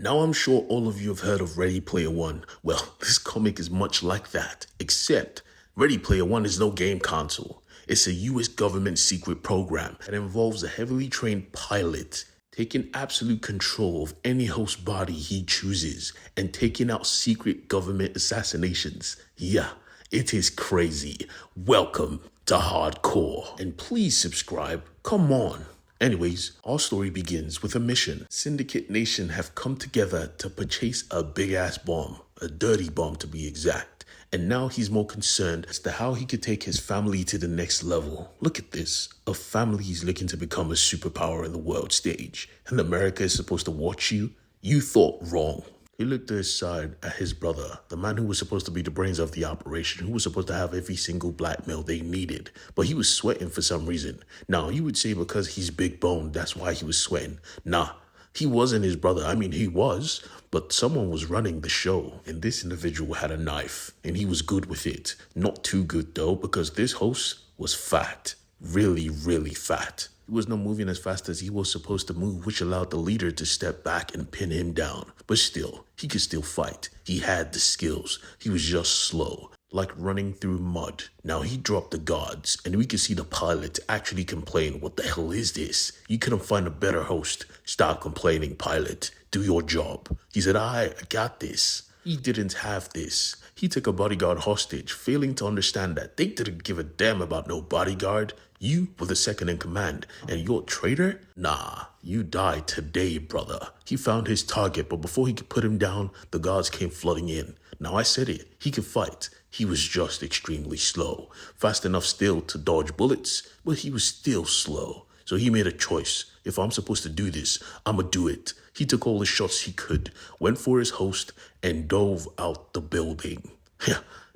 Now I'm sure all of you have heard of Ready Player One. Well, this comic is much like that, except Ready Player One is no game console. It's a US government secret program that involves a heavily trained pilot taking absolute control of any host body he chooses and taking out secret government assassinations. Yeah, it is crazy. Welcome to Hardcore. And please subscribe. Come on. Anyways, our story begins with a mission. Syndicate Nation have come together to purchase a big-ass bomb, a dirty bomb to be exact. And now he's more concerned as to how he could take his family to the next level. Look at this. A family is looking to become a superpower in the world stage. And America is supposed to watch you? You thought wrong. He looked to his side at his brother, the man who was supposed to be the brains of the operation, who was supposed to have every single blackmail they needed. But he was sweating for some reason. Now, you would say because he's big boned, that's why he was sweating. Nah, he wasn't his brother. I mean, he was, but someone was running the show. And this individual had a knife, and he was good with it. Not too good, though, because this host was fat. Really, really fat. He was not moving as fast as he was supposed to move, which allowed the leader to step back and pin him down. But still, he could still fight. He had the skills. He was just slow, like running through mud. Now he dropped the guards, and we could see the pilot actually complain, "What the hell is this? You couldn't find a better host. Stop complaining, pilot. Do your job." He said, I got this. He didn't have this. He took a bodyguard hostage, failing to understand that they didn't give a damn about no bodyguard. You were the second in command, and you're a traitor? Nah, you died today, brother. He found his target, but before he could put him down, the guards came flooding in. Now I said it, he could fight. He was just extremely slow. Fast enough still to dodge bullets, but he was still slow. So he made a choice. If I'm supposed to do this, I'ma do it. He took all the shots he could, went for his host, and dove out the building.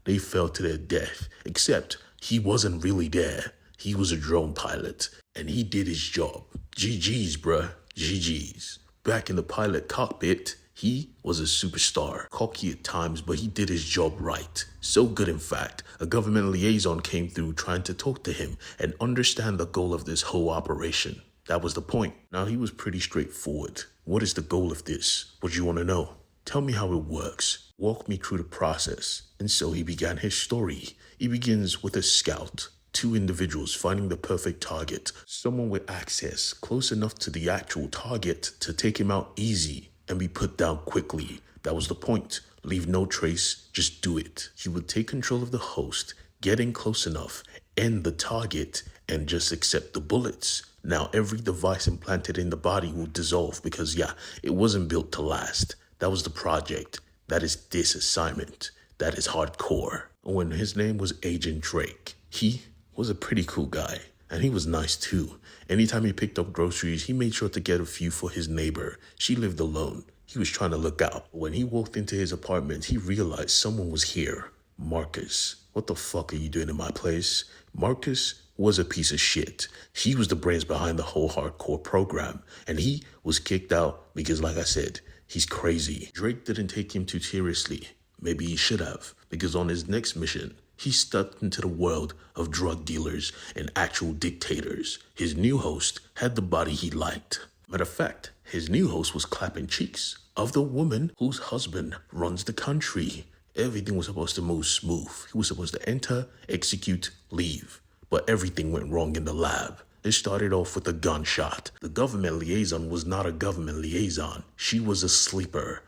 They fell to their death, except he wasn't really there. He was a drone pilot, and he did his job. GG's, bruh. GG's. Back in the pilot cockpit, he was a superstar. Cocky at times, but he did his job right. So good, in fact, a government liaison came through trying to talk to him and understand the goal of this whole operation. That was the point. Now, he was pretty straightforward. What is the goal of this? What do you want to know? Tell me how it works. Walk me through the process. And so he began his story. He begins with a scout. Two individuals finding the perfect target. Someone with access close enough to the actual target to take him out easy and be put down quickly. That was the point. Leave no trace, just do it. He would take control of the host, get in close enough, end the target, and just accept the bullets. Now every device implanted in the body will dissolve because it wasn't built to last. That was the project. That is this assignment. That is hardcore. When his name was Agent Drake, he was a pretty cool guy. And he was nice too. Anytime he picked up groceries, he made sure to get a few for his neighbor. She lived alone. He was trying to look out. When he walked into his apartment, he realized someone was here. Marcus. What the fuck are you doing in my place? Marcus was a piece of shit. He was the brains behind the whole hardcore program. And he was kicked out because, like I said, he's crazy. Drake didn't take him too seriously. Maybe he should have. Because on his next mission, he stepped into the world of drug dealers and actual dictators. His new host had the body he liked. Matter of fact, his new host was clapping cheeks of the woman whose husband runs the country. Everything was supposed to move smooth. He was supposed to enter, execute, leave. But everything went wrong in the lab. It started off with a gunshot. The government liaison was not a government liaison. She was a sleeper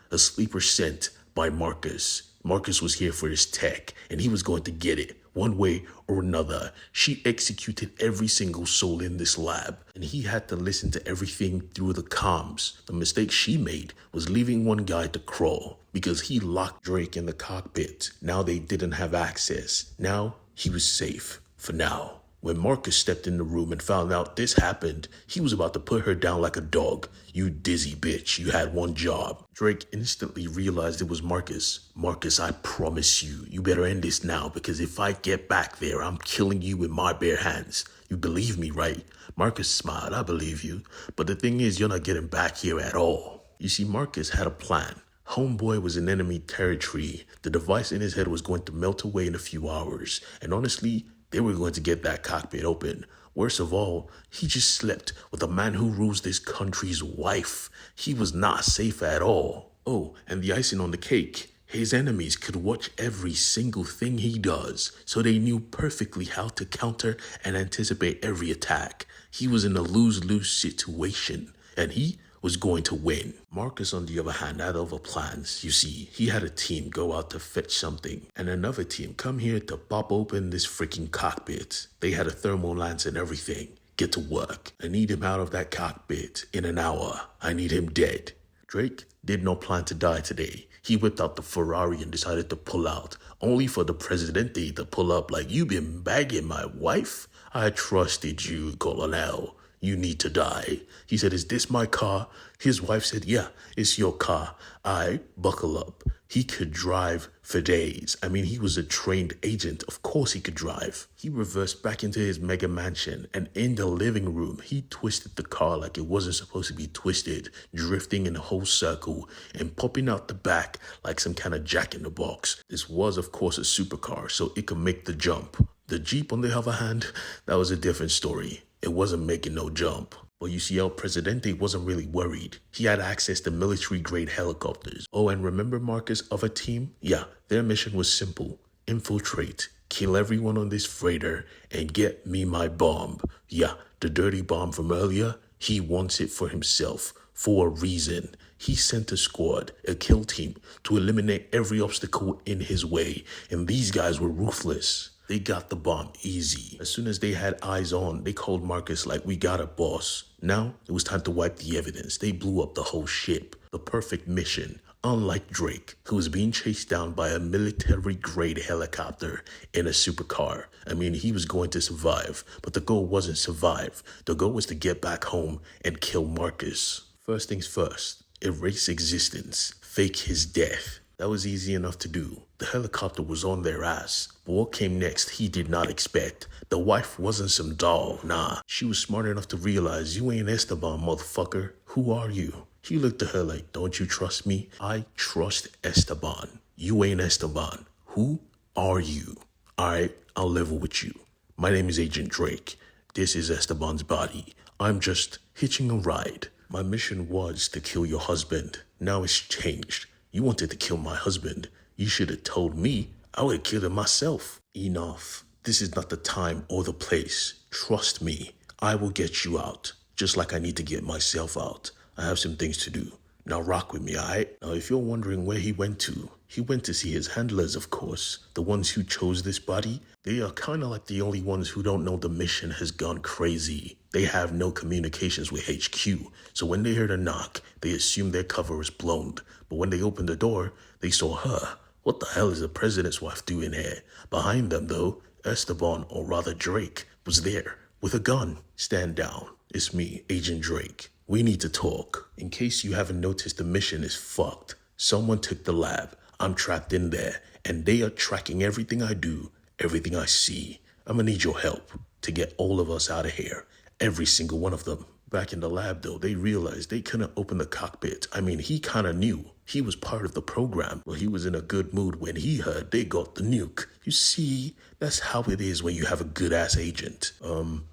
sent by Marcus. Marcus was here for his tech, and he was going to get it, one way or another. She executed every single soul in this lab, and he had to listen to everything through the comms. The mistake she made was leaving one guy to crawl, because he locked Drake in the cockpit. Now they didn't have access. Now he was safe, for now. When Marcus stepped in the room and found out this happened, he was about to put her down like a dog. You dizzy bitch, you had one job. Drake instantly realized it was Marcus. Marcus, I promise you, you better end this now, because if I get back there, I'm killing you with my bare hands. You believe me, right? Marcus smiled, I believe you. But the thing is, you're not getting back here at all. You see, Marcus had a plan. Homeboy was in enemy territory. The device in his head was going to melt away in a few hours. And honestly, they were going to get that cockpit open. Worst of all, he just slept with a man who rules this country's wife. He was not safe at all. Oh, and the icing on the cake. His enemies could watch every single thing he does, so they knew perfectly how to counter and anticipate every attack. He was in a lose-lose situation, and he was going to win. Marcus, on the other hand, had other plans. You see, he had a team go out to fetch something, and another team come here to pop open this freaking cockpit. They had a thermal lance and everything. Get to work. I need him out of that cockpit in an hour. I need him dead. Drake did not plan to die today. He whipped out the Ferrari and decided to pull out, only for the Presidente to pull up like, "You been bagging my wife? I trusted you, Colonel. You need to die." He said, "Is this my car?" His wife said, "Yeah, it's your car." I buckle up. He could drive for days. I mean, he was a trained agent. Of course he could drive. He reversed back into his mega mansion, and in the living room, he twisted the car like it wasn't supposed to be twisted, drifting in a whole circle and popping out the back like some kind of jack-in-the-box. This was, of course, a supercar, so it could make the jump. The Jeep, on the other hand, that was a different story. It wasn't making no jump. But you see, El Presidente wasn't really worried. He had access to military-grade helicopters. Oh, and remember Marcus' other team? Yeah, their mission was simple. Infiltrate, kill everyone on this freighter, and get me my bomb. Yeah, the dirty bomb from earlier, he wants it for himself, for a reason. He sent a squad, a kill team, to eliminate every obstacle in his way, and these guys were ruthless. They got the bomb easy. As soon as they had eyes on, they called Marcus like, "We got it, boss." Now, it was time to wipe the evidence. They blew up the whole ship. The perfect mission. Unlike Drake, who was being chased down by a military-grade helicopter in a supercar. I mean, he was going to survive, but the goal wasn't survive. The goal was to get back home and kill Marcus. First things first, erase existence, fake his death. That was easy enough to do. The helicopter was on their ass. But what came next, he did not expect. The wife wasn't some doll, nah. She was smart enough to realize, "You ain't Esteban, motherfucker. Who are you?" He looked at her like, "Don't you trust me? I trust Esteban. You ain't Esteban. Who are you?" "Alright, I'll level with you. My name is Agent Drake. This is Esteban's body. I'm just hitching a ride. My mission was to kill your husband. Now it's changed. You wanted to kill my husband. You should have told me. I would have killed him myself." "Enough. This is not the time or the place. Trust me. I will get you out. Just like I need to get myself out. I have some things to do. Now rock with me, alright?" Now if you're wondering where he went to see his handlers, of course. The ones who chose this body. They are kind of like the only ones who don't know the mission has gone crazy. They have no communications with HQ. So when they heard a knock, they assumed their cover was blown. But when they opened the door, they saw her. What the hell is the president's wife doing here? Behind them, though, Esteban, or rather Drake, was there with a gun. "Stand down. It's me, Agent Drake. We need to talk. In case you haven't noticed, the mission is fucked. Someone took the lab. I'm trapped in there, and they are tracking everything I do, everything I see. I'm gonna need your help to get all of us out of here. Every single one of them." Back in the lab, though, they realized they couldn't open the cockpit. I mean, he kind of knew. He was part of the program. Well, he was in a good mood when he heard they got the nuke. You see, that's how it is when you have a good-ass agent.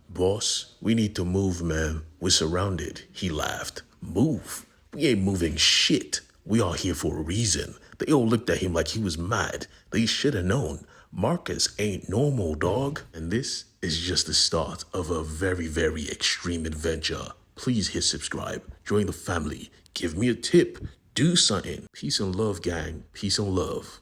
Boss, we need to move, man. We're surrounded." He laughed. "Move? We ain't moving shit. We are here for a reason." They all looked at him like he was mad. They should have known. Marcus ain't normal, dog. And this is just the start of a very, very extreme adventure. Please hit subscribe. Join the family. Give me a tip. Do something. Peace and love, gang. Peace and love.